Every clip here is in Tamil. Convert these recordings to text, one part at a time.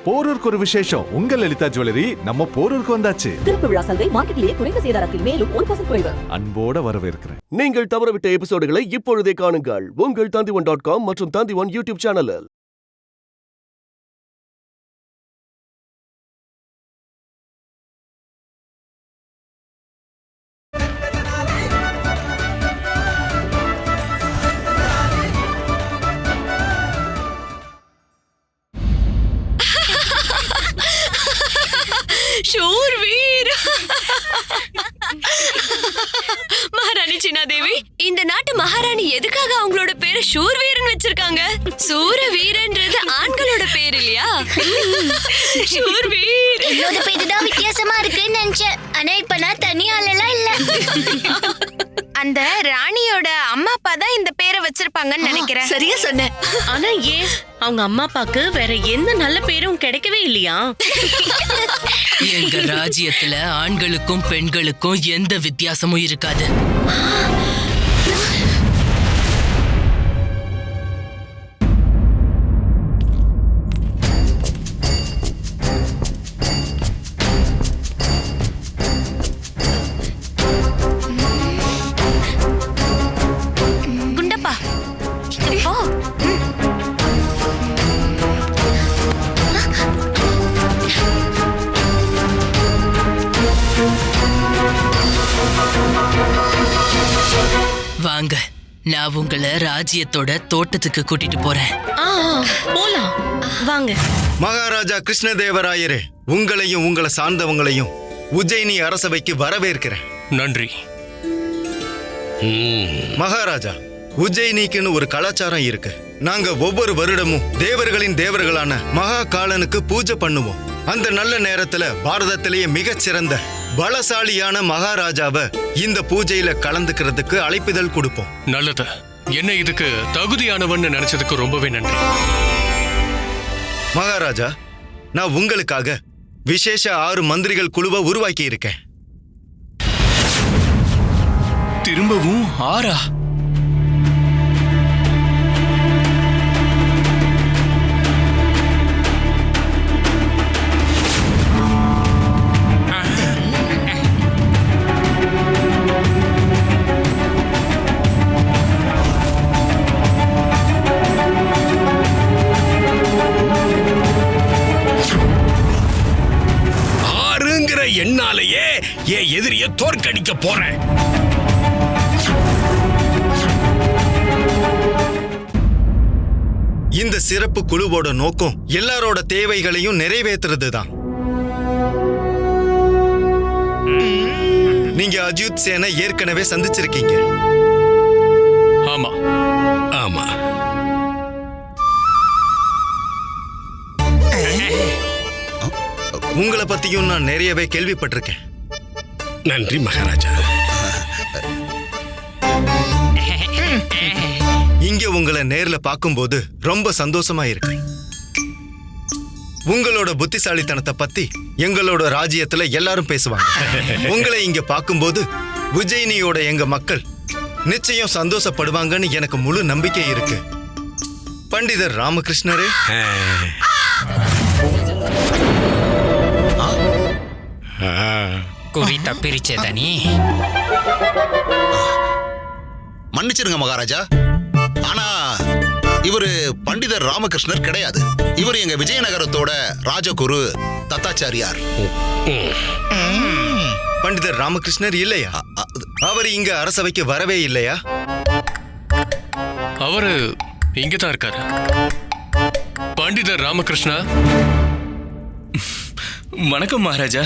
போரூருக்கு ஒரு விசேஷம். உங்கள் லலிதா ஜுவல்லரி நம்ம போரூருக்கு வந்தாச்சு. திறப்பு விழா சலுகை மார்க்கெட்டிலேயே குறைந்த சேதாரத்தில் மேலும் 1% குறைவு. அன்போட வரவேற்கிறேன். நீங்கள் தவறவிட்ட எபிசோடுகளை இப்பொழுதே காணுங்கள் உங்கள் Tandivan.com மற்றும் Tandivan யூடியூப் சேனலில். शूरवीर महारानी चिना देवी இந்த நாட்டு மகாராணி எதுக்காக அவங்களோட பேரு ஷூர்வீரன் வச்சிருக்காங்க? சூரவீரன்றது ஆண்களோட பேர் இல்லையா? ஷூர்வீர் என்னோட பேரு தான் வித்தியாசமா இருக்குன்னு நினைச்சேன். ஆனா இப்ப நான் தனியாலலாம் இல்ல. அந்த ராணியோட அம்மா அப்பா தான் இந்த பேரை வச்சிருப்பாங்கன்னு நினைக்கிறேன். சரியா சொன்ன. ஆனா ஏன் அவங்க அம்மா அப்பாக்கு வேற எந்த நல்ல பேரும் கிடைக்கவே இல்லையா? எங்க ராஜ்யத்துல ஆண்களுக்கும் பெண்களுக்கும் எந்த வித்தியாசமும் இருக்காது. குண்டப்பா இப்போ வாங்க, நான் உங்களை ராஜ்யத்தோட தோட்டத்துக்கு கூட்டிட்டு போறேன். போலாம் வாங்க. மகாராஜா கிருஷ்ணதேவராயரே, உங்களையும் உங்களை சார்ந்தவங்களையும் உஜ்ஜயினி அரசவைக்கு வரவேற்கிறேன். நன்றி. மகாராஜா, உஜ்ஜயினிக்குன்னு ஒரு கலாச்சாரம் இருக்கு. நாங்க ஒவ்வொரு வருடமும் தேவர்களின் தேவர்களான மகா காலனுக்கு பூஜை பண்ணுவோம். அந்த நல்ல நேரத்துல பாரதத்திலேயே மிகச்சிறந்த பலசாலியான மகாராஜாவை இந்த பூஜையில கலந்துக்கிறதுக்கு அழைப்பிதழ் கொடுப்போம். நல்லது. என்ன இதுக்கு தகுதியானவன்னு நினைச்சதுக்கு ரொம்பவே நன்றி. மகாராஜா, நான் உங்களுக்காக விசேஷ 6 மந்திரிகள் குழுவை உருவாக்கி இருக்கேன். திரும்பவும் 6? என்னாலேயே என் எதிரிய தோற்கடிக்க போறேன். இந்த சிறப்பு குழுவோட நோக்கம் எல்லாரோட தேவைகளையும் நிறைவேற்றுறது தான். நீங்க அஜித் சேனை ஏற்கனவே சந்திச்சிருக்கீங்க. ஆமா ஆமா. உங்களை பத்தியும் நான் நிறையவே கேள்விப்பட்டிருக்கேன். நன்றி மகாராஜா. இங்க உங்களை நேர்ல பார்க்கும்போது ரொம்ப சந்தோஷமா இருக்கு. உங்களோட புத்திசாலித்தனத்தை பத்தி எங்களோட ராஜ்யத்துல எல்லாரும் பேசுவாங்க. உங்களை இங்க பார்க்கும்போது உஜ்ஜயினியோட எங்க மக்கள் நிச்சயம் சந்தோஷப்படுவாங்கன்னு எனக்கு முழு நம்பிக்கை இருக்கு. பண்டிதர் ராமகிருஷ்ணரே, குறி தப்பிரிச்சேதானி. மன்னிச்சிருங்க மகாராஜா, ஆனா இவரு பண்டிதர் ராமகிருஷ்ணர் கிடையாது. இவர் எங்க விஜயநகரத்தோட ராஜகுரு தத்தாச்சாரியார். பண்டிதர் ராமகிருஷ்ணர் இல்லையா? அவர் இங்க அரசவைக்கு வரவே இல்லையா? அவரு இங்கதான் இருக்காரு. பண்டிதர் ராமகிருஷ்ணா. வணக்கம் மகாராஜா.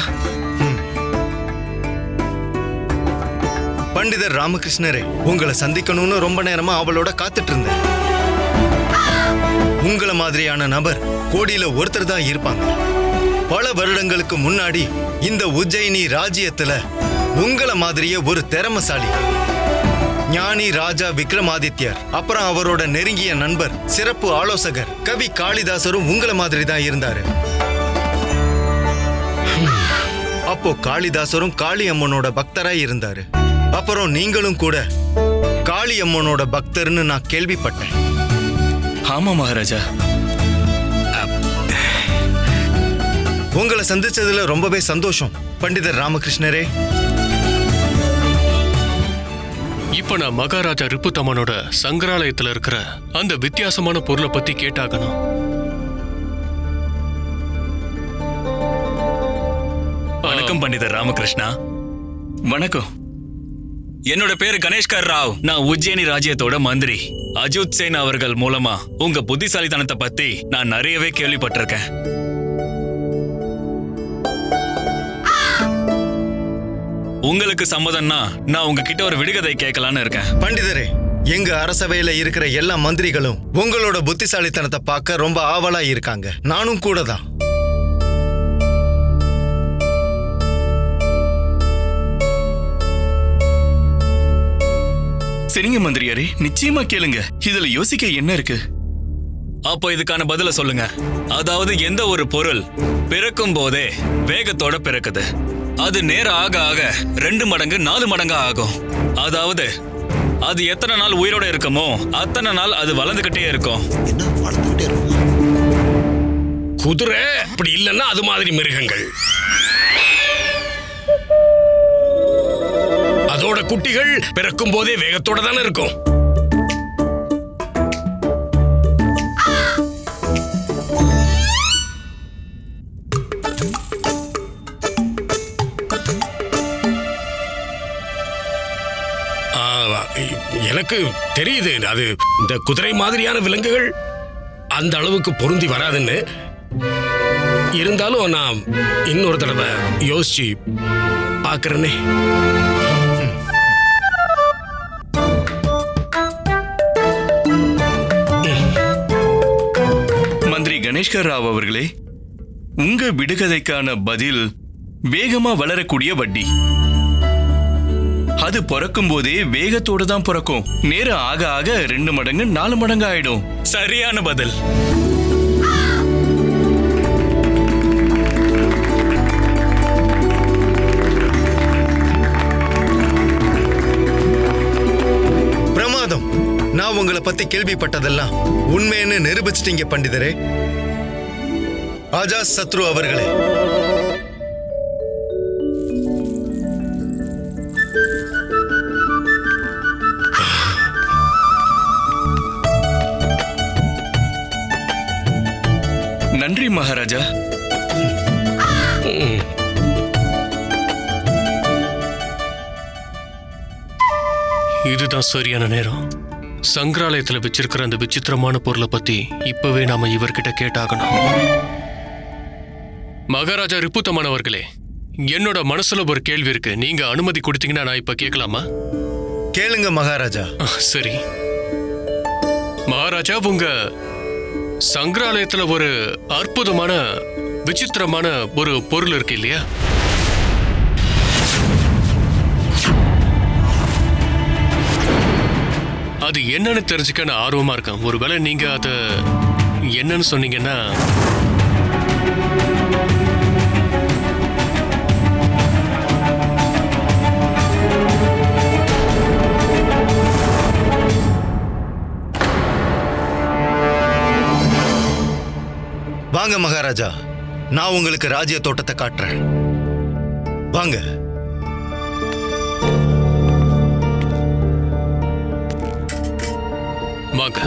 பண்டிதர் ராமகிருஷ்ணரே, உங்களை சந்திக்கணும்னு ரொம்ப நேரமா அவளோட காத்துட்டு இருந்தேன். உங்களை மாதிரியான நபர் கோடியில ஒருத்தர் தான் இருப்பாங்க. பல வருடங்களுக்கு முன்னாடி இந்த உஜ்ஜயினி ராஜ்யத்துல உங்களை மாதிரியே ஒரு திறமசாலி ஞானி ராஜா விக்ரமாதித்யர், அப்புறம் அவரோட நெருங்கிய நண்பர் சிறப்பு ஆலோசகர் கவி காளிதாசரும் உங்களை மாதிரி தான் இருந்தாரு. அப்போ காளிதாசரும் காளி அம்மனோட பக்தராய் இருந்தாரு. அப்புறம் நீங்களும் கூட காளி அம்மனோட பக்தர்னு நான் கேள்விப்பட்டேன். ஆமா மகாராஜா. உங்களை சந்திச்சதுல ரொம்பவே சந்தோஷம் பண்டிதர் ராமகிருஷ்ணரே. இப்ப நான் மகாராஜா ரிப்புத்தமனோட சங்கராலயத்துல இருக்கிற அந்த வித்தியாசமான பொருளை பத்தி கேட்டாகணும். வணக்கம் பண்டிதர் ராமகிருஷ்ணா. வணக்கம். என்னோட பேரு கணேஷ்கர் ராவ். நான் உஜ்ஜயினி ராஜ்யத்தோட மந்திரி. அஜித் சேன் அவர்கள் மூலமா உங்க புத்திசாலித்தனத்தை பத்தி நான் நிறையவே கேள்விப்பட்டிருக்கேன். உங்களுக்கு சம்மதம்னா நான் உங்ககிட்ட ஒரு விடுகதை கேட்கலான்னு இருக்கேன். பண்டிதரே, எங்க அரசவையில இருக்கிற எல்லா மந்திரிகளும் உங்களோட புத்திசாலித்தனத்தை பார்க்க ரொம்ப ஆவலா இருக்காங்க. நானும் கூட தான். சரிங்க மந்திரியாரே, நிச்சயமா கேளுங்க. இதுல யோசிக்க என்ன இருக்கு? அப்போ இதுக்கான பதில சொல்லுங்க. அதாவது எந்த ஒரு பொருள் பிறக்கும் போதே வேகத்தோட பிறக்குது, அது நேரம் ஆக ஆக 2 மடங்கு 4 மடங்கா ஆகும். அதாவது அது எத்தனை நாள் உயிரோட இருக்குமோ அத்தனை நாள் அது வளர்ந்துகிட்டே இருக்கும். என்ன வளர்ந்துகிட்டே இருக்கும்? குதிரை அப்படி இல்லைன்னா அது மாதிரி மிருகங்கள். அதோட குட்டிகள் பிறக்கும் போதே வேகத்தோட தானே இருக்கும். எனக்கு தெரியுது, அது இந்த குதிரை மாதிரியான விலங்குகள் அந்த அளவுக்கு பொருந்தி வராதுன்னு. இருந்தாலும் நான் இன்னொரு தடவை யோசிச்சு பார்க்கறேனே. மந்திரி கணேஷ்கர் ராவ் அவர்களே, உங்க விடுகதைக்கான பதில் வேகமா வளரக்கூடிய வட்டி. அது பிறக்கும் போதே வேகத்தோடு தான் பிறக்கும். நேரம் ஆக ஆக 2 மடங்கு 4 மடங்கு ஆயிடும். சரியான பதில். பிரமாதம். நான் உங்களை பத்தி கேள்விப்பட்டதெல்லாம் உண்மைன்னு நிரூபிச்சிட்டீங்க பண்டிதரே. அஜாத் சத்ரு அவர்களே, நன்றி மகாராஜா. இதுதான் சரியான நேரம். சங்கராலயத்துல வச்சிருக்கிற அந்த விசித்திரமான பொருளை பத்தி இப்பவே நாம இவர்கிட்ட கேட்டாகணும். மகாராஜா ரிப்புத்தமன் அவர்களே, என்னோட மனசுல ஒரு கேள்வி இருக்கு. நீங்க அனுமதி கொடுத்தீங்கன்னா நான் இப்ப கேட்கலாமா? கேளுங்க மகாராஜா. சரி மகாராஜா, உங்க சங்கராலயத்துல ஒரு அற்புதமான விசித்திரமான ஒரு பொருள் இருக்கு இல்லையா? அது என்னன்னு தெரிஞ்சுக்க நான் ஆர்வமா இருக்கேன். ஒருவேளை நீங்க அத என்னன்னு சொன்னீங்கன்னா. வாங்க மகாராஜா, நான் உங்களுக்கு ராஜ்ய தோட்டத்தை காட்டுறேன். வாங்க. வாங்க.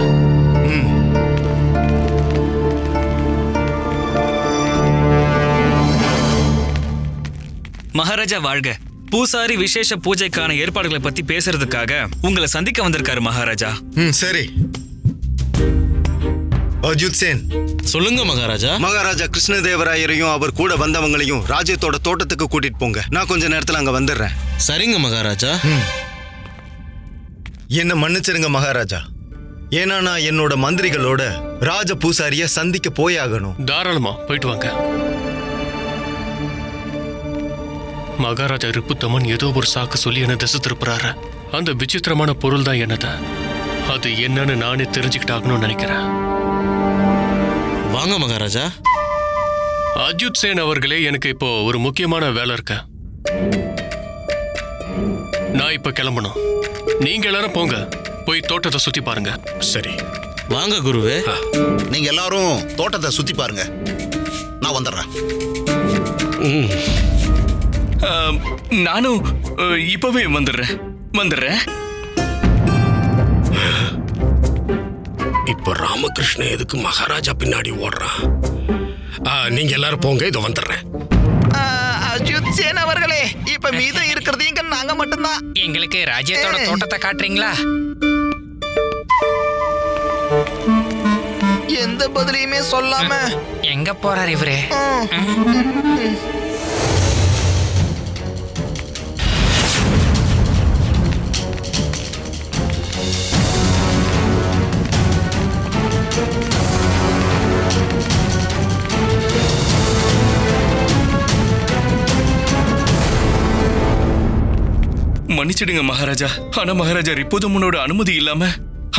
மகாராஜா வாழ்க. பூசாரி விசேஷ பூஜைக்கான ஏற்பாடுகளை பத்தி பேசுறதுக்காக உங்களை சந்திக்க வந்திருக்காரு மகாராஜா. சரி. அஜித் சேன், சொல்லுங்க மகாராஜா. மகாராஜா கிருஷ்ணதேவராயரையும் அவர் கூட வந்தவங்களையும் ராஜ்யத்தோட தோட்டத்துக்கு கூட்டிட்டு போங்க. நான் கொஞ்ச நேரத்துல அங்க வந்துடுறேன். சரிங்க மகாராஜா. என்ன மன்னிச்சிருங்க மகாராஜா. ஏன்னா நான் என்னோட மந்திரிகளோட ராஜ பூசாரிய சந்திக்க போயாகணும். தாராளமா போயிட்டு வாங்க. மகாராஜா ரிப்புத்தமன் ஏதோ ஒரு சாக்கு சொல்லி என்ன திசை திருப்புறாரு. அந்த விசித்திரமான பொருள் தான் என்னது, அது என்னன்னு நானே தெரிஞ்சுக்கிட்டாகணும்னு நினைக்கிறேன். வாங்க மகாராஜா. அஜித் சேன் அவர்களே, எனக்கு இப்போ ஒரு முக்கியமான வேலை இருக்கு. நான் இப்ப கிளம்பணும். நீங்க எல்லாரும் போங்க, போய் தோட்டத்தை சுத்தி பாருங்க. சரி வாங்க குருவே. நீங்க எல்லாரும் தோட்டத்தை சுத்தி பாருங்க, நான் வந்துடுறேன். நானும் இப்பவே வந்துடுறேன். இப்ப ராமகிருஷ்ண எதுக்கு மகாராஜா பின்னாடி ஓடுறான்? நீங்க எல்லாரும் போங்க, இதோ வந்துடுறேன். அஜித் சேன் அவர்களே, இப்ப மீதம் இருக்கிறது இங்க நாங்க மட்டும்தான். எங்களுக்கு ராஜ்யத்தோட தோட்டத்தை காட்டுறீங்களா? எந்த பதிலையுமே சொல்லாம எங்க போறாரு இவரு? மன்னிச்சிடுங்க மகாராஜா. ஆனா மகாராஜா ரிப்புதமனோட அனுமதி இல்லாம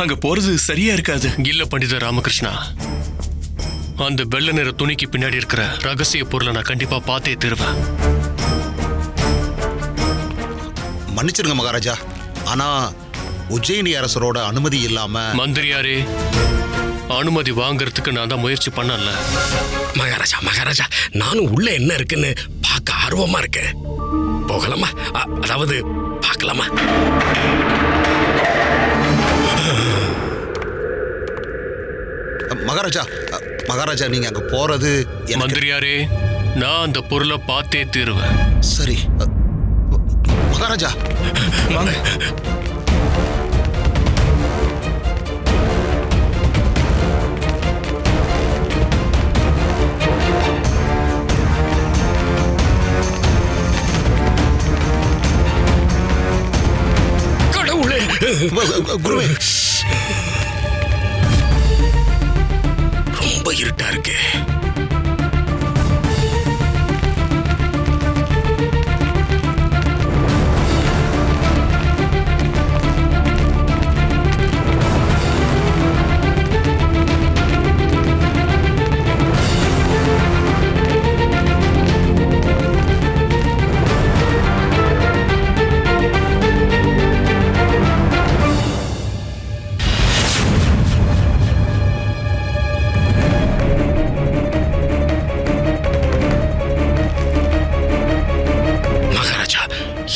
அங்க போறது சரியா இருக்காது. இல்ல பண்டித ராமகிருஷ்ணா, அந்த வெள்ளை நிற துணிக்கு பின்னாடி இருக்கிற ரகசிய பொருளை நான் கண்டிப்பா பார்த்தே தருவேன். மன்னிச்சிருங்க மகாராஜா, ஆனா உஜ்ஜயினி அரசரோட அனுமதி இல்லாம. மந்திரியாரே, அனுமதி வாங்கறதுக்கு நான் தான் முயற்சி பண்ணல. மகாராஜா, நானும் உள்ள என்ன இருக்குன்னு பார்க்க ஆர்வமா இருக்கேன். போகலாமா? அதாவது பார்க்கலாமா? மகாராஜா நீங்க அங்க போறது. மந்திரியாரே, நான் அந்த பொருளை பார்த்தே தீருவேன். சரி மகாராஜா, வாங்க. கடவுளே, குருவே, ரொம்ப இருட்டா இருக்கு.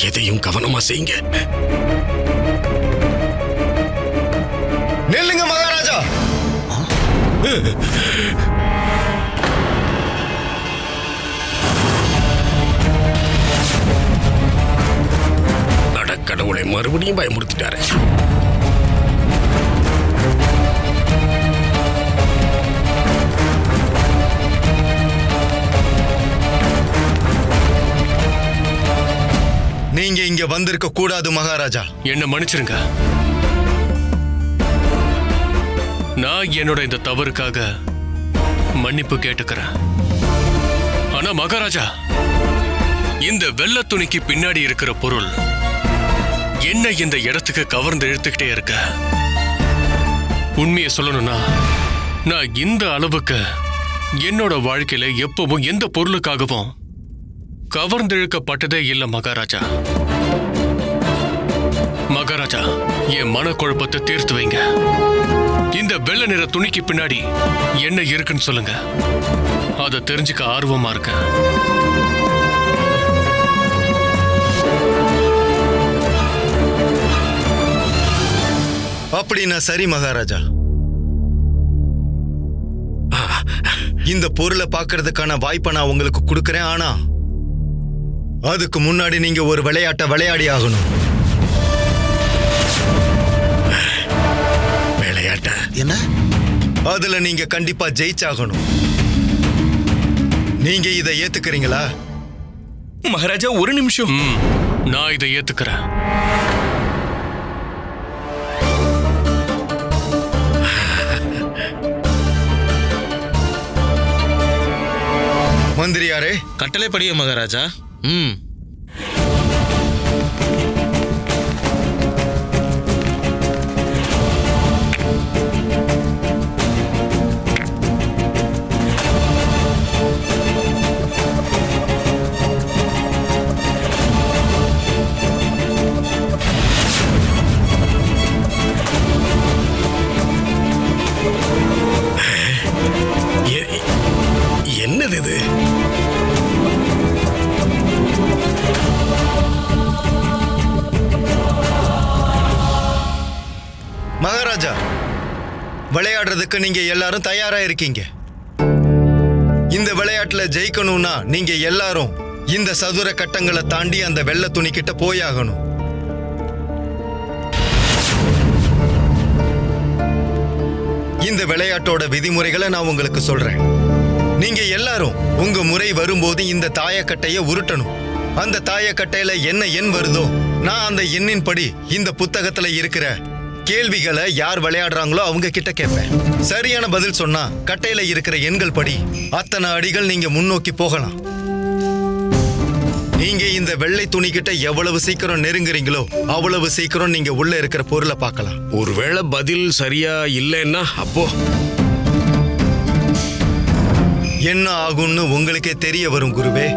எதையும் கவனமா செய்யுங்க. நெல்லுங்க மகாராஜா. கடவுளை மறுபடியும் பயமுறுத்திட்டாரு. நீங்க இங்க வந்திருக்க கூடாது மகாராஜா. என்ன மன்னிச்சிருங்க. நான் என்னோட இந்த தவறுக்காக மன்னிப்பு கேட்டுக்கிறேன். ஆனா மகாராஜா, இந்த வெள்ளை துணிக்கு பின்னாடி இருக்கிற பொருள் என்ன இந்த இடத்துக்கு கவர்ந்து இழுத்துக்கிட்டே இருக்க. உண்மையை சொல்லணும்னா, நான் இந்த அளவுக்கு என்னோட வாழ்க்கையில எப்பவும் எந்த பொருளுக்காகவும் கவர்ந்திழுக்கப்பட்டதே இல்ல மகாராஜா. மகாராஜா, என் மனக்குழப்பத்தை தீர்த்து வைங்க. இந்த வெள்ளை நிற துணிக்கு பின்னாடி என்ன இருக்குன்னு சொல்லுங்க. அதை தெரிஞ்சுக்க ஆர்வமா இருக்கேன். அப்படின்னா சரி மகாராஜா. இந்த பொருளை பார்க்கறதுக்கான வாய்ப்பை நான் உங்களுக்கு கொடுக்கறேன். ஆனா அதுக்கு முன்னாடி நீங்க ஒரு விளையாட்டை விளையாடி ஆகணும். விளையாட்ட என்ன? அதுல நீங்க கண்டிப்பா ஜெயிச்சாகணும். நீங்க இதை ஏத்துக்கிறீங்களா? மகாராஜா, ஒரு நிமிஷம். நான் இதை ஏத்துக்கிறேன். மந்திரியாரே, கட்டளை படிய மகாராஜா. என்னது இது? மகாராஜா, விளையாடுறதுக்கு நீங்க எல்லாரும் தயாரா இருக்கீங்க. இந்த விளையாட்டுல ஜெயிக்கணும்னா நீங்க எல்லாரும் இந்த சதுர கட்டங்களை தாண்டி அந்த வெள்ளை துணி கிட்ட போயாகணும். இந்த விளையாட்டோட விதிமுறைகளை நான் உங்களுக்கு சொல்றேன். நீங்க எல்லாரும் உங்க முறை வரும்போது இந்த தாயக்கட்டைய உருட்டணும். அந்த தாயக்கட்டையில என்ன எண் வருதோ நான் அந்த எண்ணின் படி இந்த புத்தகத்துல இருக்கிற கேள்விகளை யார் விளையாடுறாங்களோ அவங்க கிட்ட கேட்பேன். சரியான பதில் சொன்னா கட்டையில இருக்கிற எண்கள் படி அத்தனை அடிகள் நீங்க முன்னோக்கி போகலாம். நீங்க இந்த வெள்ளை துணி கிட்ட எவ்வளவு சீக்கிரம் நெருங்குறீங்களோ அவ்வளவு சீக்கிரம் நீங்க உள்ள இருக்கிற பொருளை பார்க்கலாம். ஒருவேளை பதில் சரியா இல்லைன்னா அப்போ என்ன ஆகும்னு உங்களுக்கே தெரிய வரும் குருவே.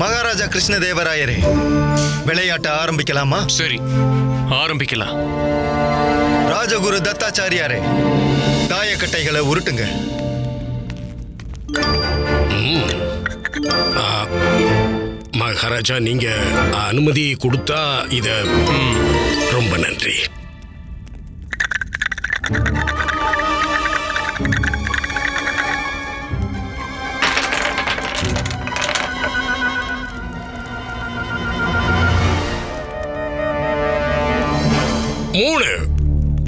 மகாராஜா கிருஷ்ணதேவராயரே, விளையாட்ட ஆரம்பிக்கலாமா? சரி, ஆரம்பிக்கலாம். ராஜகுரு தத்தாச்சாரியாரே, தாயக்கட்டைகளை உருட்டுங்க. மகாராஜா, நீங்க அனுமதி கொடுத்தா இத ரொம்ப நன்றி.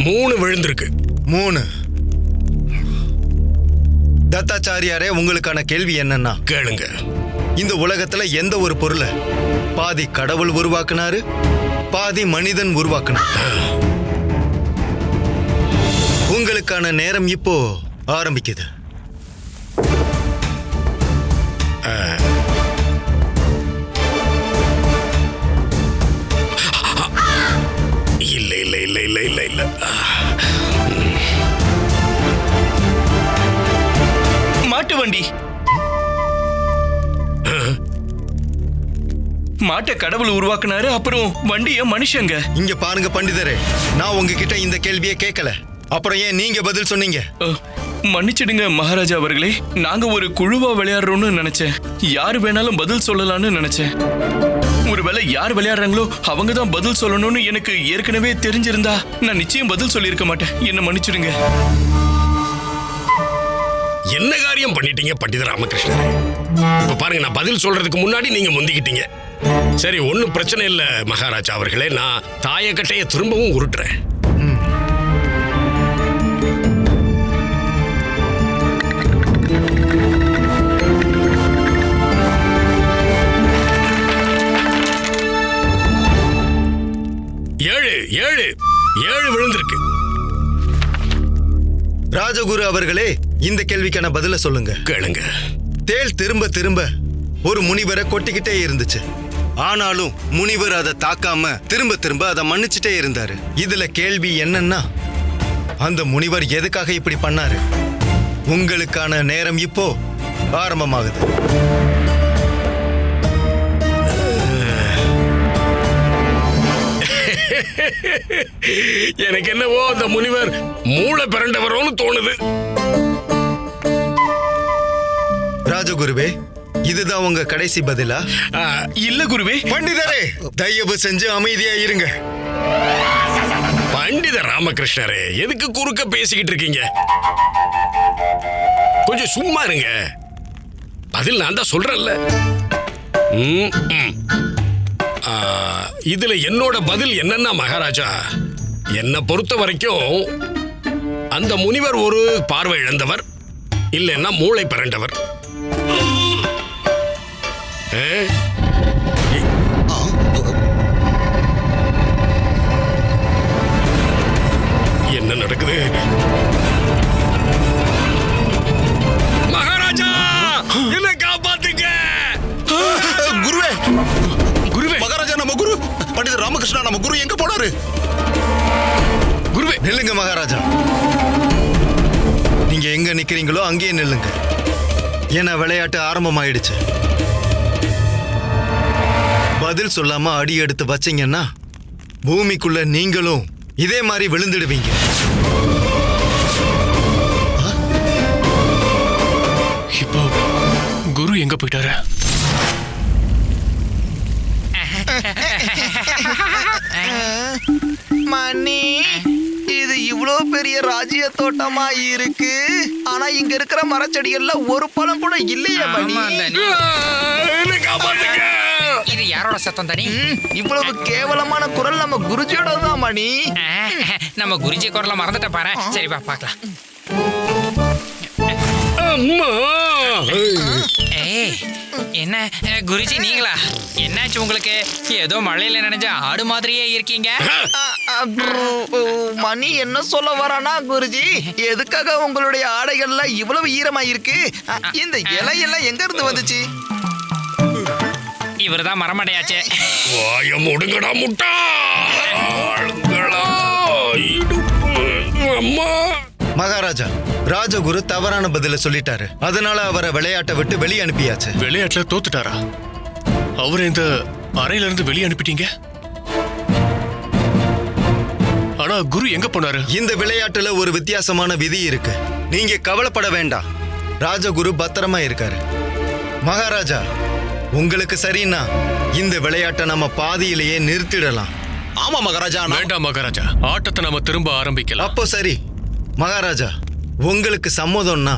மூணு விழுந்திருக்கு. 3. தத்தாச்சாரியாரே, உங்களுக்கான கேள்வி என்னன்னா, கேளுங்க. இந்த உலகத்துல எந்த ஒரு பொருளை பாதி கடவுள் உருவாக்குனாரு, பாதி மனிதன் உருவாக்குனாரு? உங்களுக்கான நேரம் இப்போ ஆரம்பிக்குது. இல்ல இல்ல இல்ல இல்ல இல்ல இல்ல மாட்டு வண்டி. மாட்டை கடவுள் உருவாக்குனாரு, அப்புறம் வண்டிய மனுஷங்க. இங்க பாருங்க பண்டிதரே, நான் உங்ககிட்ட இந்த கேள்வியை கேட்கல, அப்புறம் ஏன் நீங்க பதில் சொன்னீங்க? மன்னிச்சிடுங்க மகாராஜா அவர்களே, நாங்க ஒரு குழுவா விளையாடுறோம்னு நினைச்சேன். யாரு வேணாலும் பதில் சொல்லலாம்னு நினைச்சேன். ஒருவேளை யார் விளையாடுறாங்களோ அவங்க தான் பதில் சொல்லணும்னு எனக்கு ஏற்கனவே தெரிஞ்சிருந்தா நான் நிச்சயம் பதில் சொல்லியிருக்க மாட்டேன். என்ன மன்னிச்சிடுங்க. என்ன காரியம் பண்ணிட்டீங்க பண்டித ராமகிருஷ்ணரே? இப்ப பாருங்க, நான் பதில் சொல்றதுக்கு முன்னாடி நீங்க முந்திக்கிட்டீங்க. சரி, ஒன்னும் பிரச்சனை இல்ல மகாராஜா அவர்களே, நான் தாயக்கட்டைய திரும்பவும் உருட்டுறேன். ஏழு விழுந்திருக்கு. ராஜகுரு அவர்களே, இந்த கேள்விக்கான பதில சொல்லுங்க. கேளுங்க. தேள் திரும்ப திரும்ப ஒரு முனிவரை கொட்டிக்கிட்டே இருந்துச்சு. ஆனாலும் முனிவர் அதை தாக்காம திரும்ப திரும்ப அதை மன்னிச்சுட்டே இருந்தாரு. இதுல கேள்வி என்னன்னா, அந்த முனிவர் எதுக்காக இப்படி பண்ணாரு? உங்களுக்கான நேரம் இப்போ ஆரம்பமாகுது. எனக்கு என்னவோ அந்த முனிவர் மூளை பிறண்டவரோன்னு தோணுது. ராஜகுருவே, இதுதான் உங்க கடைசி பதிலா? இல்ல குருவே. பண்டிதரே, தயவு செஞ்சு அமைதியா இருங்க. பண்டித ராமகிருஷ்ணரே, எதுக்கு குறுக்க பேசிக்கிட்டு இருக்கீங்க? கொஞ்சம் சும்மா இருங்க. பதில் நான் தான் சொல்றேன்ல. இதுல என்னோட பதில் என்னன்னா மகாராஜா, என்னை பொறுத்த வரைக்கும் அந்த முனிவர் ஒரு பார்வை இழந்தவர், இல்லைன்னா மூளை பிறண்டவர். என்ன நடக்குது? மகாராஜா, என்ன காப்பாத்துங்க. குருவே, குருவே, மகாராஜா நம்ம குரு பண்டித ராமகிருஷ்ணா நம்ம குரு எங்க போனாரு? குருவே, நில்லுங்க மகாராஜா. நீங்க எங்க நிக்கிறீங்களோ அங்கேயே நில்லுங்க. ஏன்னா விளையாட்டு ஆரம்பமாயிடுச்சு. பதில் சொல்லாம அடி எடுத்து வச்சீங்கன்னா பூமிக்குள்ள நீங்களும் இதே மாதிரி விழுந்துடுவீங்க. இப்போ குரு எங்க போயிட்டாரு? மணி, இது இவ்ளோ பெரிய ராஜ்ய தோட்டமா இருக்கு. ஆனா இங்க இருக்கிற மரச்செடிகள்ல ஒரு பழம் கூட இல்லையே மணி. இது யாரோட சத்தம் தனி? இவ்வளவு கேவலமான குரல் நம்ம குருஜியோட தான் மணி. நம்ம குருஜி குரலை மறந்துட்ட பாரு. சரி வா பார்க்கலாம். ஏய், என்ன குருஜி நீங்களா? என்னாச்சு உங்களுக்கு? ஏதோ மழையில நனைஞ்ச ஆடு மாதிரியே இருக்கீங்க. மணி என்ன சொல்ல வரானா குருஜி? எதுக்காக உங்களுடைய ஆடைகள்ல இவ்வளவு ஈரமா இருக்கு? இந்த இலையெல்லாம் எங்க இருந்து வந்துச்சு? இவர்தான் மரமடையாச்சே. வாய முடுங்கடா முட்டா. மகாராஜா, ராஜகுரு தவறான பதில சொல்லிட்டாரு. அதனால அவரை விளையாட்டை விட்டு வெளியே அனுப்பியாச்சு. விளையாட்டுல தோத்துட்டாரா? அவரை இந்த அறையில இருந்து வெளியே அனுப்பிட்டீங்க. ஆனா குரு எங்க போனாரு? இந்த விளையாட்டுல ஒரு வித்தியாசமான விதி இருக்கு. நீங்க கவலைப்பட வேண்டாம். ராஜகுரு பத்திரமா இருக்காரு. மகாராஜா, உங்களுக்கு சரின்னா இந்த விளையாட்டை நம்ம பாதியிலேயே நிறுத்திடலாம். ஆமா மகாராஜா. வேண்டாம் மகாராஜா, ஆட்டத்தை நம்ம திரும்ப ஆரம்பிக்கலாம். அப்போ சரி மகாராஜா, உங்களுக்கு சம்மதம்னா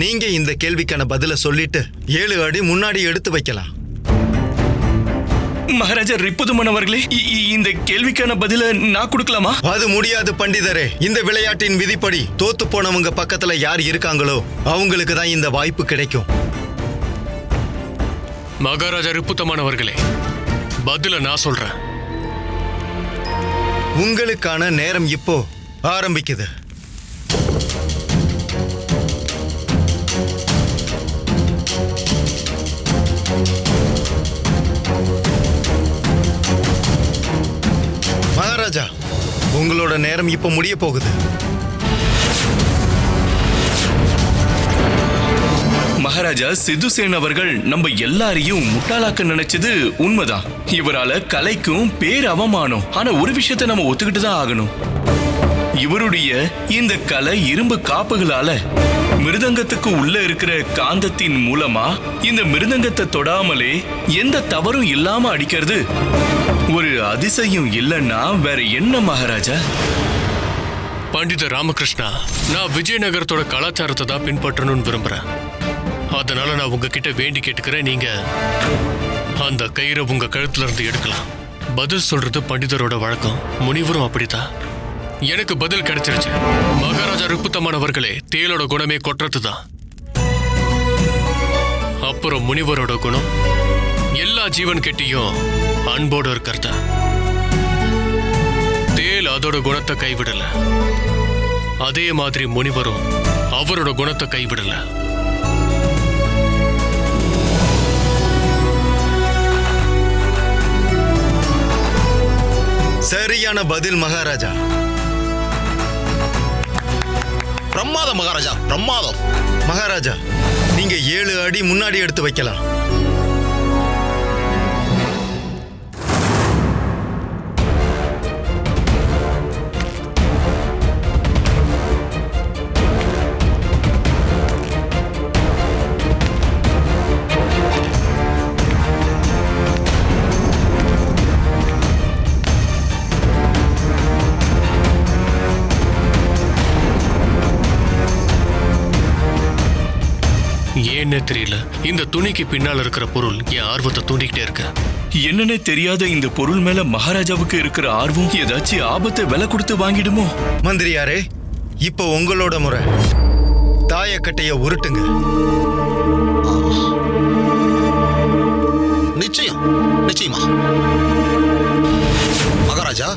நீங்க இந்த கேள்விக்கான பதில சொல்லிட்டு 7 அடி முன்னாடி எடுத்து வைக்கலாம். மகாராஜா ரிப்புதுமன் அவர்களே, இந்த கேள்விக்கான பதில நான் கொடுக்கலாமா? அது முடியாது பண்டிதரே. இந்த விளையாட்டின் விதிப்படி தோத்து போனவங்க பக்கத்துல யார் இருக்காங்களோ அவங்களுக்கு தான் இந்த வாய்ப்பு கிடைக்கும். மகாராஜா ரிப்புத்தமன் அவர்களே, பதில நான் சொல்றேன். உங்களுக்கான நேரம் இப்போ ஆரம்பிக்குது. மகாராஜா, உங்களோட நேரம் இப்ப முடிய போகுது. மகாராஜா, சித்துசேன் அவர்கள் நம்ம எல்லாரையும் முட்டாளாக்க நினைச்சது உண்மைதான். இவரால கலைக்கும் பேர் அவமானம். ஆனா ஒரு விஷயத்தை நம்ம ஒத்துக்கிட்டு தான் ஆகணும். இவருடைய இந்த கலை இரும்பு காப்புகளால மிருதங்கத்துக்கு உள்ள இருக்கிற காந்தத்தின் மூலமா இந்த மிருதங்கத்தை தொடாமலே எந்த தவறும் இல்லாம அடிக்கிறது ஒரு அதிசயம் இல்லைன்னா வேற என்ன மகாராஜா? பண்டித ராமகிருஷ்ணா, நான் விஜயநகரத்தோட கலாச்சாரத்தை தான் பின்பற்றணும்னு விரும்புறேன். அதனால நான் உங்ககிட்ட வேண்டி கேட்டுக்கிறேன், நீங்க அந்த கயிறை உங்க கழுத்துல இருந்து எடுக்கலாம். பதில் சொல்றது பண்டிதரோட வழக்கம். முனிவரும் அப்படித்தான். எனக்கு பதில் கிடைச்சிருச்சு. மகாராஜா ரிப்புத்தமன் அவர்களே, தேலோட குணமே கொட்டுறதுதான். அப்புறம் முனிவரோட குணம் எல்லா ஜீவன் கிட்டையும் அன்போடு இருக்கிறதா. தேல் அதோட குணத்தை கைவிடல. அதே மாதிரி முனிவரும் அவரோட குணத்தை கைவிடல. சரியான பதில் மகாராஜா. பிரமாதம் மகாராஜா, பிரமாதம். மகாராஜா, நீங்க 7 அடி முன்னாடி எடுத்து வைக்கலாம். ஏன்னே தெரியல, இந்த துணிக்கு பின்னால் இருக்கிற பொருள் என் ஆர்வத்தை தூண்டிக்கிட்டே இருக்கு. என்னன்னே தெரியாத இந்த பொருள் மேல மகாராஜாவுக்கு இருக்கிற ஆர்வம் ஏதாச்சும் ஆபத்தை விலை கொடுத்து வாங்கிடுமோ? மந்திரியாரே, இப்போ உங்களோட முறை. தாயக்கட்டைய உருட்டுங்க. நிச்சயம், நிச்சயமா மகாராஜா.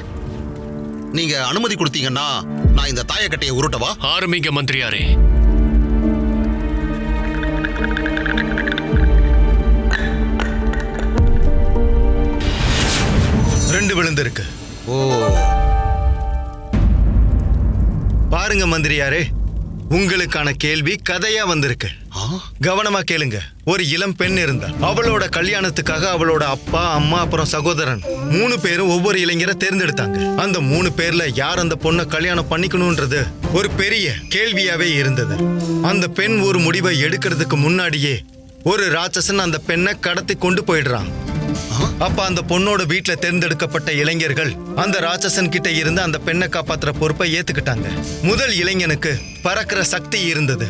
நீங்க அனுமதி கொடுத்தீங்கன்னா நான் இந்த தாயக்கட்டையை உருட்டவா? ஆரம்பிங்க மந்திரியாரே. ரெண்டு விழுந்திருக்கு. ஓ, பாருங்க மந்திரியாரே, உங்களுக்கான கேள்வி கதையா வந்திருக்கு. கவனமா கேளுங்க. ஒரு இளம் பெண் இருந்தா. அவளோட கல்யாணத்துக்காக அவளோட அப்பா, அம்மா, அப்புறம் சகோதரன் 3 பேரும் ஒவ்வொரு இளைஞரை தேர்ந்தெடுத்தாங்க. அந்த 3 பேர்ல யார் அந்த பொண்ணை கல்யாணம் பண்ணிக்கணும்ன்றது ஒரு பெரிய கேள்வியாவே இருந்தது. அந்த பெண் ஒரு முடிவை எடுக்கிறதுக்கு முன்னாடியே ஒரு ராட்சசன் அந்த பெண்ணை கடத்தி கொண்டு போயிடுறான். அப்ப அந்த பொண்ணோட வீட்டுல தேர்ந்தெடுக்கப்பட்ட இளைஞர்கள் அந்த ராட்சசன் கிட்ட இருந்து அந்த பெண்ணை காப்பாத்துற பொறுப்பை ஏத்துக்கிட்டாங்க. முதல் இளைஞனுக்கு பறக்கிற சக்தி இருந்தது.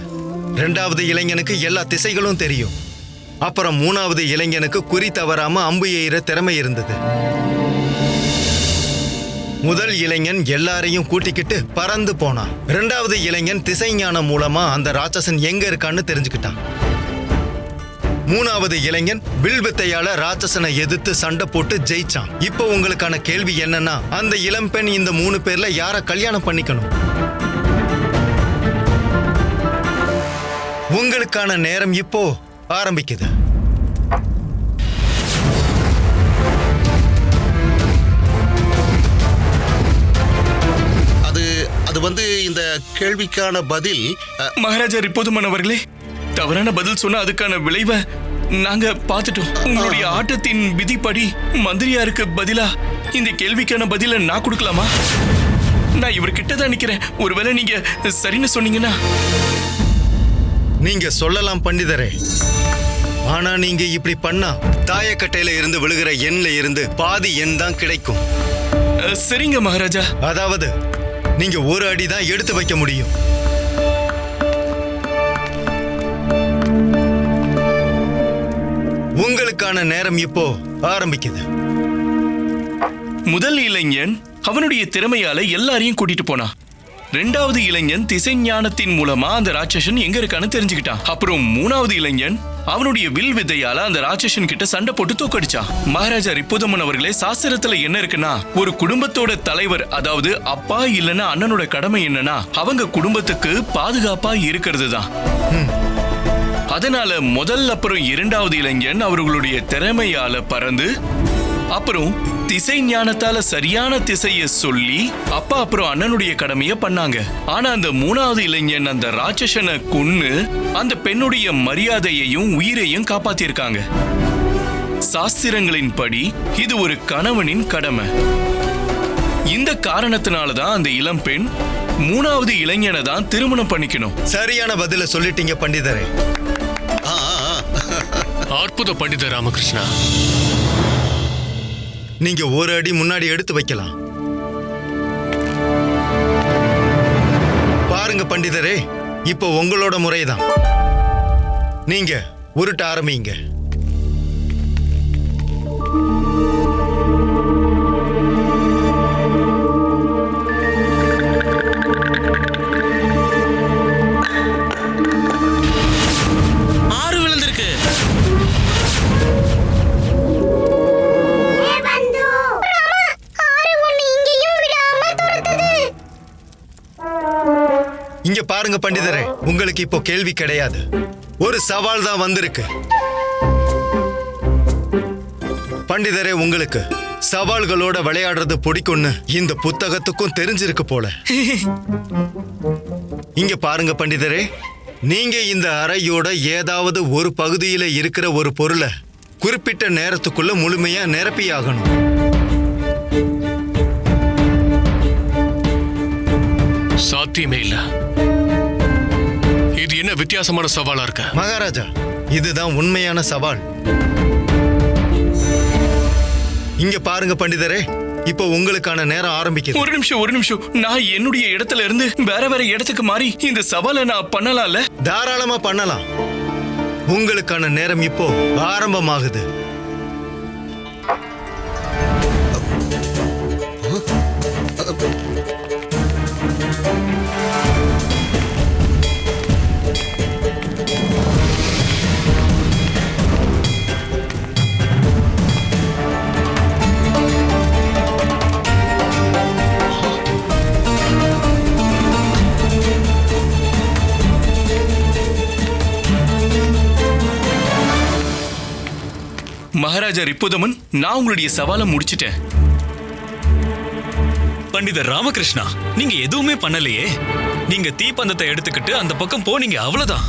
இரண்டாவது இளைஞனுக்கு எல்லா திசைகளும் தெரியும். அப்புறம் மூணாவது இளைஞனுக்கு குறி தவறாம அம்பு எய்கிற திறமை இருந்தது. முதல் இளைஞன் எல்லாரையும் கூட்டிக்கிட்டு பறந்து போனான். இரண்டாவது இளைஞன் திசை ஞானம் மூலமா அந்த ராட்சசன் எங்க இருக்கான்னு தெரிஞ்சுக்கிட்டான். மூணாவது இளைஞன் வில்வித்தையால ராட்சசனை எதிர்த்து சண்டை போட்டு ஜெயிச்சான். இப்போ உங்களுக்கான கேள்வி என்னன்னா, அந்த இளம்பெண் இந்த 3 பேர்ல யார கல்யாணம் பண்ணிக்கணும்? உங்களுக்கான நேரம் இப்போ ஆரம்பிக்குது. அது வந்து இந்த கேள்விக்கான பதில் மகாராஜா ரிப்போதுமன் அவர்களே, தவறான பதில் சொன்னா அதுக்கான விளைவை நாங்க பார்த்துட்டோம். உங்களுடைய ஆட்டத்தின் விதிப்படி மந்திரியாருக்கு பதிலா இந்த கேள்விக்கான பதில நான் கொடுக்கலாமா? நான் இவர்கிட்ட தான் நிக்கிறேன். ஒருவேளை நீங்க சரின்னு சொன்னீங்கன்னா. நீங்க சொல்லலாம் பண்டிதரே. ஆனா நீங்க இப்படி பண்ணா தாயக்கட்டையில இருந்து விழுகிற எண்ல இருந்து பாதி எண் தான் கிடைக்கும். சரிங்க மகாராஜா. அதாவது நீங்க ஒரு அடி தான் எடுத்து வைக்க முடியும். உங்களுக்கான நேரம் இப்போ ஆரம்பிக்குது. முதல் இளைஞன் அவனுடைய திறமையால எல்லாரையும் கூட்டிட்டு போனான். இரண்டாவது இளைஞன் திசை ஞானத்தின் மூலமா அந்த ராட்சசன் எங்க இருக்கான்னு தெரிஞ்சுக்கிட்டான். அப்புறம் மூணாவது இளைஞன் அவனுடைய வில் வித்தையால அந்த ராட்சசன் கிட்ட சண்டை போட்டு தோக்கடிச்சான். மகாராஜா ரிப்போதுமன் அவர்களே, சாஸ்திரத்துல என்ன இருக்குன்னா, ஒரு குடும்பத்தோட தலைவர், அதாவது அப்பா இல்லைன்னா அண்ணனோட கடமை என்னன்னா அவங்க குடும்பத்துக்கு பாதுகாப்பா இருக்கிறது தான். அதனால முதல் அப்புறம் இரண்டாவது இளைஞன் அவர்களுடைய திறமையால பறந்து அப்புறம் திசை ஞானத்தால சரியான திசைய சொல்லி அப்பா அப்புறம் அண்ணனுடைய கடமைய பண்ணாங்க. ஆனா அந்த மூணாவது இளைஞன் அந்த ராட்சசனை கொன்னு அந்த பெண்ணுடைய மரியாதையையும் உயிரையும் காப்பாத்திருக்காங்க. சாஸ்திரங்களின் படி இது ஒரு கணவனின் கடமை. இந்த காரணத்தினாலதான் அந்த இளம் பெண் மூணாவது இளைஞனை தான் திருமணம் பண்ணிக்கணும். சரியான பதில சொல்லிட்டீங்க பண்டிதரே. அற்புத பண்டிதர் ராமகிருஷ்ணா. நீங்க ஒரு அடி முன்னாடி எடுத்து வைக்கலாம். பாருங்க பண்டிதரே, இப்போ உங்களோட முறைதான். நீங்க உருட்ட ஆரம்பிங்க. இங்க பாருங்க பண்டிதரே, உங்களுக்கு இப்போ கேள்வி கிடையாது, ஒரு சவால் தான் வந்திருக்கு. பண்டிதரே, உங்களுக்கு சவால்களோட விளையாடுறது பிடிக்கும்னு இந்த புத்தகத்துக்கும் தெரிஞ்சிருக்கு போல. இங்க பாருங்க பண்டிதரே, நீங்க இந்த அறையோட ஏதாவது ஒரு பகுதியில இருக்கிற ஒரு பொருளை குறிப்பிட்ட நேரத்துக்குள்ள முழுமையா நிரப்பியாகணும். சாத்தியமே இல்ல. இது என்ன வித்தியாசமான சவாலா இருக்க? மகாராஜா, இதுதான் உண்மையான சவால். இங்க பாருங்க பண்டிதரே, இப்போ உங்களுக்கான நேரம் ஆரம்பிக்குது. ஒரு நிமிஷம். நான் என்னுடைய இடத்துல இருந்து வேற இடத்துக்கு மாறி இந்த சவாலை நான் பண்ணலாம்ல? தாராளமா பண்ணலாம். உங்களுக்கான நேரம் இப்போ ஆரம்பமாகுது. மகாராஜா ரிப்போதமன், நான் உங்களுடைய சவாலை முடிச்சிட்டேன். பண்டிதர் ராமகிருஷ்ணா, நீங்க எதுவுமே பண்ணலையே. நீங்க தீப்பந்தத்தை எடுத்துக்கிட்டு அந்த பக்கம் போனீங்க, அவ்வளவுதான்.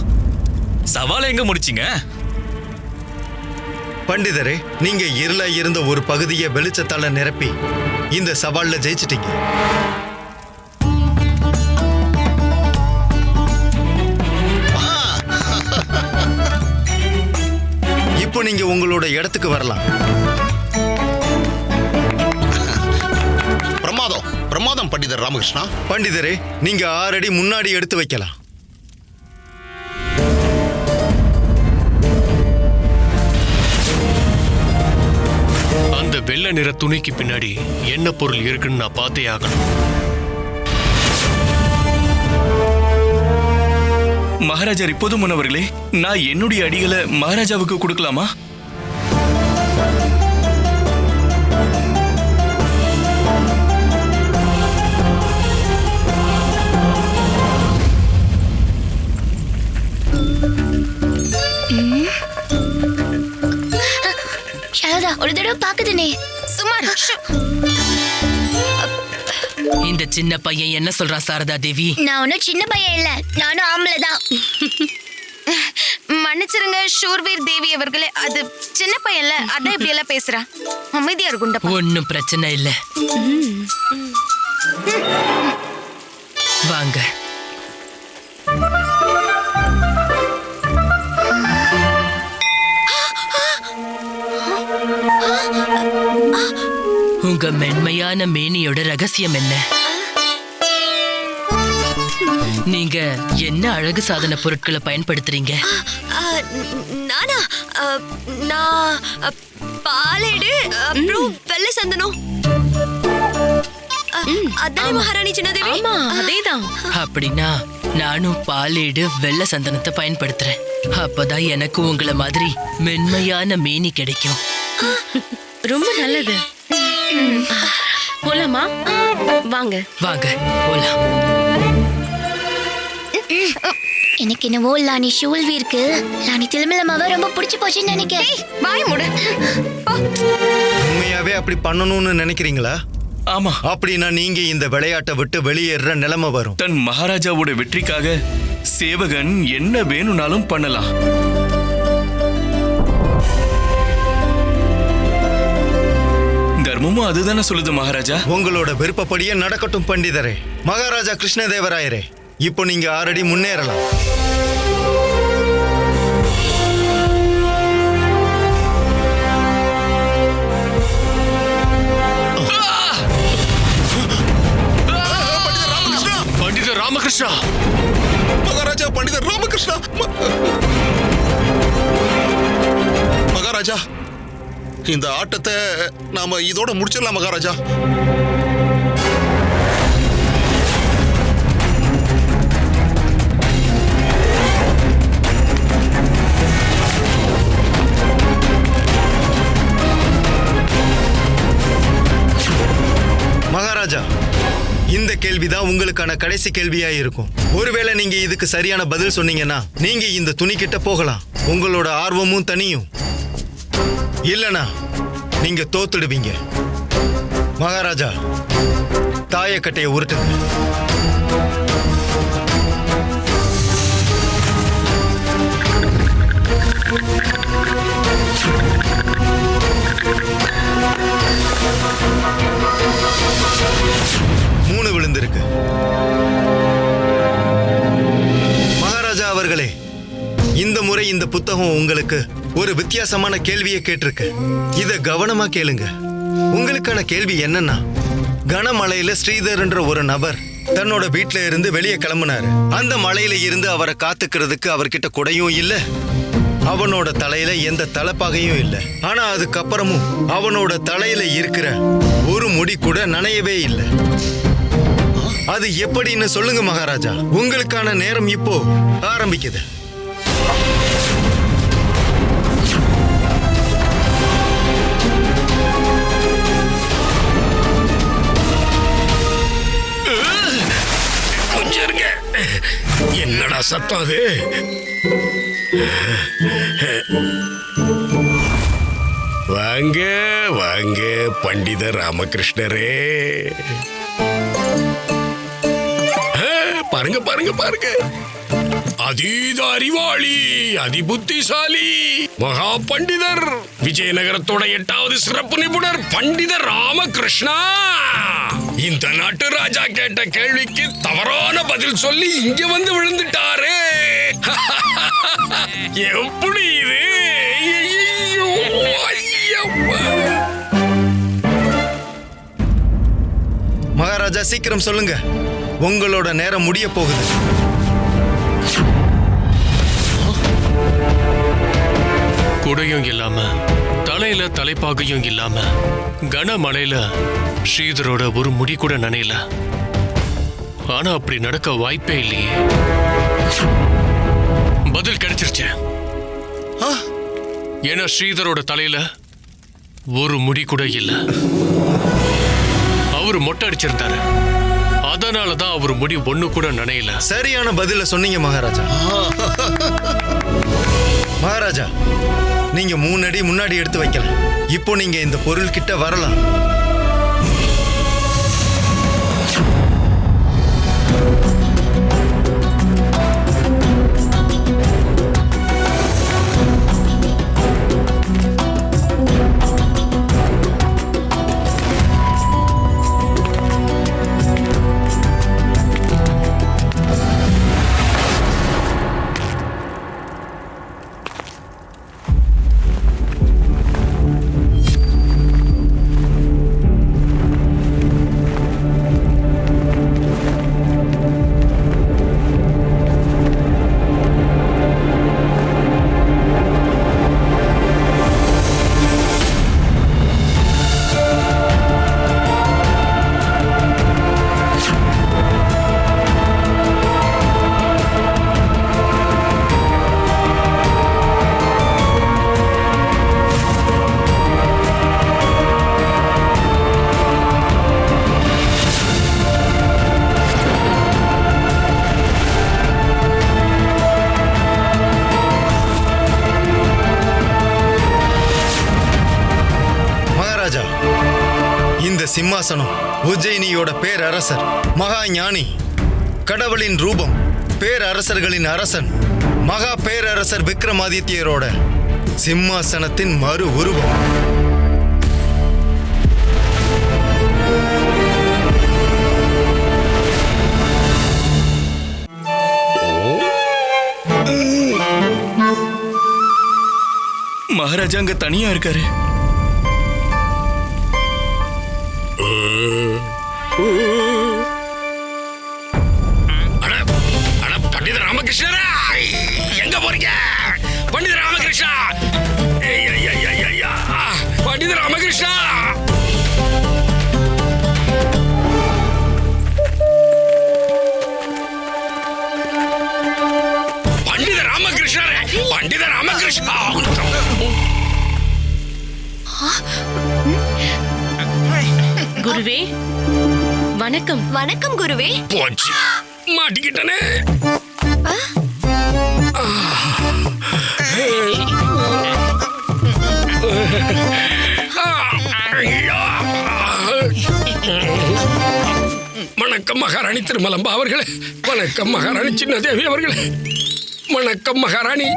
சவாலை எங்க முடிச்சீங்க? பண்டிதரே, நீங்க இருளா இருந்த ஒரு பகுதியை வெளிச்சத்தால நிரப்பி இந்த சவால்ல ஜெயிச்சிட்டீங்க. இப்போ நீங்க உங்களோட இடத்துக்கு வரலாம். பிரமாதம் பண்டிதர் ராமகிருஷ்ணா. பண்டிதரே, நீங்க 6 அடி முன்னாடி எடுத்து வைக்கலாம். அந்த வெள்ளை நிற துணிக்கு பின்னாடி என்ன பொருள் இருக்குன்னு நான் பார்த்தே ஆகணும். மகாராஜா இப்போது முன்னவர்களே, நான் என்னுடைய அடிகளை மகாராஜாவுக்கு கொடுக்கலாமா? சாரதா ஒரு தடவை பாக்குதுனே. சுமார். இந்த சின்ன பையன் என்ன சொல்றான் சாரதா தேவி? நான் ஒன்னும் சின்ன பையன் இல்ல, நானும் ஆம்பளை தான். மன்னிச்சிருங்க ஷூர்வீர் தேவி அவர்களே, அது சின்ன பையன்ல, அதான் இப்படி எல்லாம் பேசுறா. அமைதியா இருக்குண்டப்பா. ஒன்னும் பிரச்சனை இல்ல. வாங்க. உங்க மென்மையான மேனியோட ரகசியம் என்ன? நீங்க என்ன அழகு சாதன பொருட்களை பயன்படுத்துறீங்க? நானா? நான் பாலேடு அப்புறம் வெள்ளை சந்தனம். அதானே மகாராணி சின்னதேவி? ஆமா, அதேதான். அப்படின்னா நானும் பாலேடு வெள்ளை சந்தனத்தை பயன்படுத்துறேன். அப்பதான் எனக்கு உங்களை மாதிரி மென்மையான மேனி கிடைக்கும். ரொம்ப நல்லது. போலாமா? வாங்க வாங்க போலாம். எனக்கு என்னவோ லானி ஷூல்வீருக்கு லானி திலமிலமாவ ரொம்ப பிடிச்சு போச்சுன்னு நினைக்கிறேன். வாய் மூடு. உண்மையாவே அப்படி பண்ணணும்னு நினைக்கிறீங்களா? ஆமா. அப்படின்னா நீங்க இந்த விளையாட்டை விட்டு வெளியேற நிலைமை வரும். தன் மகாராஜாவோட வெற்றிக்காக சேவகன் என்ன வேணும்னாலும் பண்ணலாம். தர்மமும் அதுதானே சொல்லுது மகாராஜா. உங்களோட விருப்பப்படியே நடக்கட்டும் பண்டிதரே. மகாராஜா கிருஷ்ணதேவராயரே, இப்போ நீங்க 6 அடி முன்னேறலாம். பண்டிதர் ராமகிருஷ்ணா. மகாராஜா பண்டிதர் ராமகிருஷ்ணா. மகாராஜா, இந்த ஆட்டத்தை நாம இதோட முடிச்சிடலாம் மகாராஜா. மகாராஜா, இந்த கேள்விதான் உங்களுக்கான கடைசி கேள்வியா இருக்கும். ஒருவேளை நீங்க இதுக்கு சரியான பதில் சொன்னீங்கன்னா நீங்க இந்த துணி கிட்ட போகலாம். உங்களோட ஆர்வமும் தனியும். இல்லனா நீங்க தோத்துடுவீங்க. மகாராஜா, தாயக்கட்டையை உருட்டுங்க. மூணு விழுந்திருக்கு. மகாராஜா அவர்களே, இந்த முறை இந்த புத்தகம் உங்களுக்கு ஒரு வித்தியாசமான கேள்வியை கேட்டிருக்கு. இத கவனமா கேளுங்க. உங்களுக்கான கேள்வி என்னன்னா, கனமழையில ஸ்ரீதர்ன்ற ஒரு நபர் தன்னோட வீட்டுல இருந்து வெளியே கிளம்பினாரு. அந்த மலையில இருந்து அவரை காத்துக்கிறதுக்கு அவர்கிட்ட குடையும் இல்ல, அவனோட தலையில எந்த தலைப்பாகையும் இல்ல. ஆனா அதுக்கப்புறமும் அவனோட தலையில இருக்கிற ஒரு முடி கூட நனையவே இல்லை. அது எப்படின்னு சொல்லுங்க மகாராஜா. உங்களுக்கான நேரம் இப்போ ஆரம்பிக்குது. கொஞ்சம் இருங்க. என்னடா சத்தம் அது? வாங்க வாங்க பண்டிதர் ராமகிருஷ்ணரே. பாருங்க பாருங்க பாருங்க, அதீத அறிவாளி, அதிபுத்திசாலி, மகா பண்டிதர், விஜயநகரத்தோட 8வது சிறப்பு நிபுணர் பண்டிதர் ராமகிருஷ்ணா. இந்த நாட்டு ராஜா கேட்ட கேள்விக்கு தவறான பதில் சொல்லி இங்க வந்து விழுந்துட்டாரு. எப்படி இது? மகாராஜா மகாராஜா சீக்கிரம் சொல்லுங்க, உங்களோட நேரம் முடிய போகுது. குடையும் இல்லாம, தலையில தலைப்பாகையும் இல்லாம, கனமழையில ஸ்ரீதரோட ஒரு முடி கூட நனையல. ஆனா அப்படி நடக்க வாய்ப்பே இல்லையே. பதில் கிடைச்சிருச்சு. ஏன்னா ஸ்ரீதரோட தலையில ஒரு முடி கூட இல்ல. அவரு மொட்டை அடிச்சிருந்தாரு. அதனாலதான் அவர் முடி ஒண்ணு கூட நனையல. சரியான பதில சொன்னீங்க மகாராஜா. மகாராஜா, நீங்க 3 அடி முன்னாடி எடுத்து வைக்கலாம். இப்போ நீங்க இந்த பொருள் கிட்ட வரலாம். இந்த சிம்மாசனம் உஜ்ஜயினியோட பேரரசர், மகா ஞானி, கடவுளின் ரூபம், பேரரசர்களின் அரசன், மகா பேரரசர் விக்ரமாதித்யரோட சிம்மாசனத்தின் மறு உருவம். மகாராஜா அங்க தனியா இருக்காரு. பண்டித ராமகிருஷ்ணரா, எங்க போறீங்க? பண்டித ராமகிருஷ்ணா, பண்டித ராமகிருஷ்ணா, பண்டித ராமகிருஷ்ணரே, பண்டித ராமகிருஷ்ணா. குருவே வணக்கம். வணக்கம் குருவே. போச்சு, மாட்டிக்கிட்டனே. வணக்கம் மகாராணி திருமலம்பா அவர்களே. வணக்கம் மகாராணி சின்னதேவி அவர்களே. வணக்கம் மகாராணி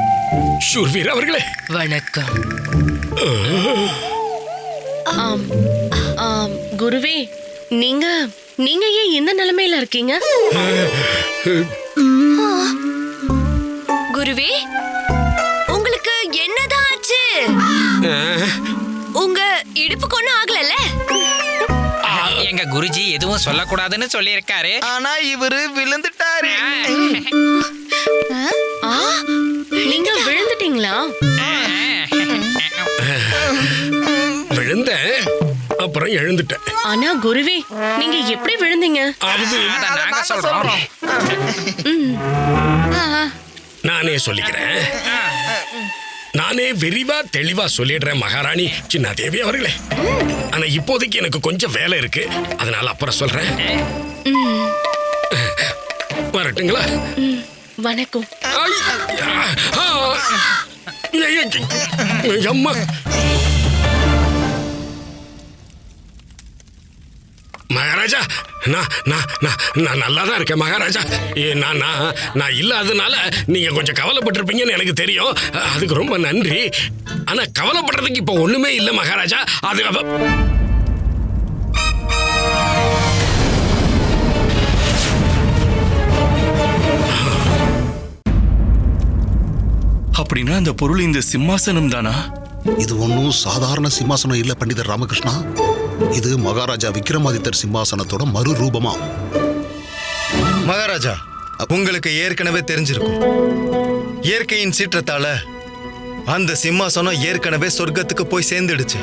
சூர்வீர் அவர்களே. வணக்கம். குருவே, நீங்க ஏன் இந்த நிலைமையில இருக்கீங்க? குருவே, உங்களுக்கு என்னதான் ஆச்சு? உங்க இடுப்புக்கு ஒண்ணும் ஆகலல்ல? எங்க குருஜி எதுவும் சொல்லக்கூடாதுன்னு சொல்லி இருக்காரு. ஆனா இவரு விழுந்துட்டாரு. நீங்க விழுந்துட்டீங்களா? விழுந்தேன், அப்புறம் எழுந்துட்டேன். ஆனா குருவே, நீங்க எப்படி விழுந்தீங்க? நாங்க சொல்றோம். நானே சொல்லிக்கிறேன். நானே விரிவா தெளிவா சொல்லிடுறேன் மகாராணி சின்னதேவி அவர்களே. ஆனா இப்போதைக்கு எனக்கு கொஞ்சம் வேலை இருக்கு, அதனால அப்புறம் சொல்றேன். வரட்டுங்களா? வணக்கம். அம்மா, மகாராஜா, நான் நல்லா தான் இருக்கேன் மகாராஜா. நான் இல்லாததுனால நீங்க கொஞ்சம் கவலைப்பட்டிருப்பீங்கன்னு எனக்கு தெரியும். அதுக்கு ரொம்ப நன்றி. ஆனா கவலைப்படுறதுக்கு இப்ப ஒண்ணுமே இல்லை மகாராஜா. அது அப்படின்னா அந்த பொருள் இந்த சிம்மாசனம் தானா? இது ஒன்றும் சாதாரண சிம்மாசனம் இல்ல பண்டிதர் ராமகிருஷ்ணா. இது மகாராஜா விக்ரமாதித்தர் சிம்மாசனத்தோட மறு ரூபமா. மகாராஜா, உங்களுக்கு ஏற்கனவே தெரிஞ்சிருக்கும், இயற்கையின் சீற்றத்தால அந்த சிம்மாசனம் ஏற்கனவே சொர்க்கத்துக்கு போய் சேர்ந்துடுச்சு.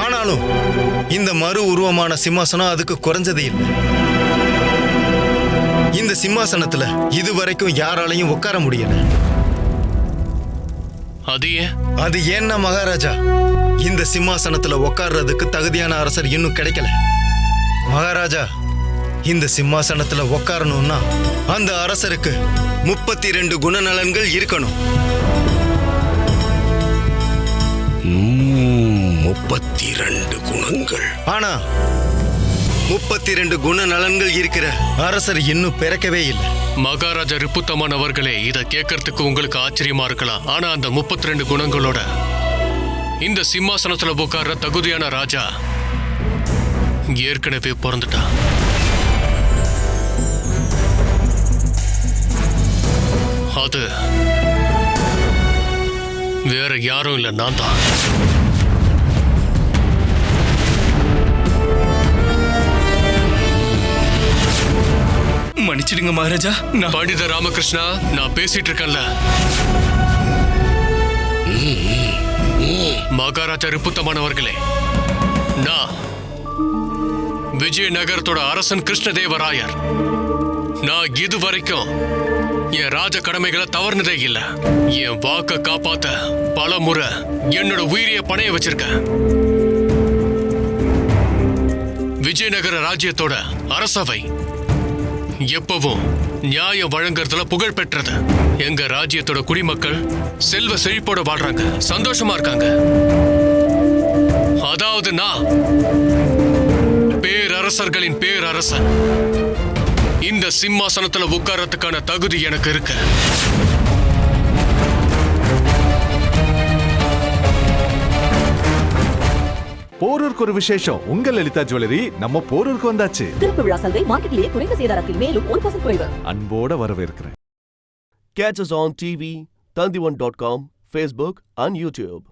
ஆனாலும் இந்த மறு உருவமான சிம்மாசனம் அதுக்கு குறைஞ்சது இல்லை. இந்த சிம்மாசனத்துல இதுவரைக்கும் யாராலையும் உட்கார முடியல. அது ஏன்னா மகாராஜா, இந்த சிம்மாசனத்துல உட்கார்றதுக்கு தகுதியான அரசர் இன்னும் கிடைக்கல. மகாராஜா, இந்த சிம்மாசனத்துல உட்காரணும்னா அந்த அரசருக்கு 32 குணநலன்கள் இருக்கணும். 32 குணங்கள். ஆனா 32 குணநலன்கள் இருக்கிற அரசர் இன்னும் பிறக்கவே இல்லை. மகாராஜா ரிப்புத்தமன் அவர்களே, இதை கேட்கறதுக்கு உங்களுக்கு ஆச்சரியமா இருக்கலாம். ஆனா அந்த 32 குணங்களோட இந்த சிம்மாசனத்துல உட்கார்ற தகுதியான ராஜா ஏற்கனவே பிறந்துட்டா. அது வேற யாரும் இல்லை, நான் தான். மன்னிச்சிடுங்க மகாராஜா. பண்டித ராமகிருஷ்ணா, நான் பேசிட்டு இருக்கேன்ல. மகாராஜா ரிப்புத்தமன் அவர்களே, நான் விஜயநகரத்தோட அரசன் கிருஷ்ணதேவராயர். நான் இதுவரைக்கும் என் ராஜ கடமைகளை தவறுனதே இல்ல. என் வாக்க காப்பாத்த பல முறை என்னோட உயிரிய பணைய வச்சிருக்கேன். விஜயநகர ராஜ்யத்தோட அரசவை எப்பவும் நியாயம் வழங்குறதுல புகழ் பெற்றது. எங்க ராஜ்யத்தோட குடிமக்கள் செல்வ செழிப்போட வாழ்றாங்க, சந்தோஷமா இருக்காங்க. அதாவது நான் பேரரசர்களின் பேரரசன். இந்த சிம்மாசனத்துல உட்காரத்துக்கான தகுதி எனக்கு இருக்கு. போரூருக்கு ஒரு விசேஷம். உங்கள் லலிதா ஜுவல்லரி நம்ம போரூருக்கு வந்தாச்சு. திறப்பு விழா சலுகை மார்க்கெட்டிலேயே குறைந்த சேதாரத்தில் மேலும் 1% குறைவு. அன்போட வரவேற்கிறேன். Catch us on TV, Tandivan.com, Facebook and YouTube.